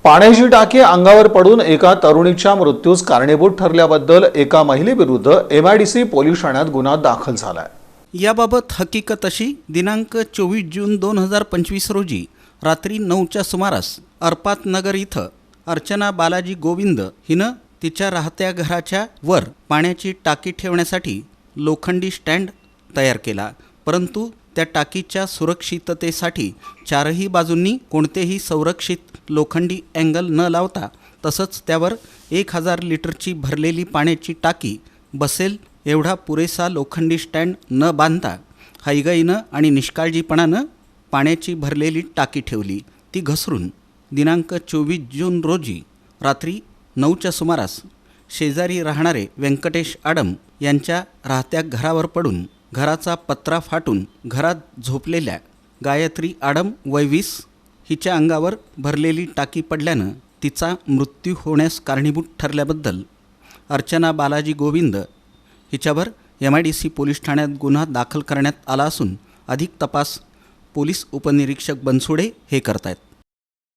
पाण्याची टाकी अंगावर पडून एका तरुणीच्या मृत्यूस कारणीभूत ठरल्याबद्दल एका महिलेविरुद्ध एमआयडीसी पोलीस ठाण्यात गुन्हा दाखल झालाय। याबाबत हकीकत अशी, दिनांक 24 जून 2025 रोजी रात्री 9च्या सुमारास अर्पात नगर इथं अर्चना बालाजी गोविंद हिनं तिच्या राहत्या घराच्या वर पाण्याची टाकी ठेवण्यासाठी लोखंडी स्टँड तयार केला, परंतु त्या टाकीच्या सुरक्षिततेसाठी चारही बाजूंनी कोणतेही संरक्षित लोखंडी अँगल न लावता तसंच त्यावर 1000 लिटरची भरलेली पाण्याची टाकी बसेल एवढा पुरेसा लोखंडी स्टँड न बांधता हयगईनं आणि निष्काळजीपणानं पाण्याची भरलेली टाकी ठेवली। ती घसरून दिनांक 24 जून रोजी रात्री 9च्या सुमारास शेजारी राहणारे व्यंकटेश आडम यांच्या राहत्या घरावर पडून घराचा पत्रा फाटून घरात झोपलेल्या गायत्री आडम वय 20 हिच्या अंगावर भरलेली टाकी पडल्यानं तिचा मृत्यू होण्यास कारणीभूत ठरल्याबद्दल अर्चना बालाजी गोविंद हिच्यावर एमआयडीसी पोलीस ठाण्यात गुन्हा दाखल करण्यात आला असून अधिक तपास पोलीस उपनिरीक्षक बनसोडे हे करतायत।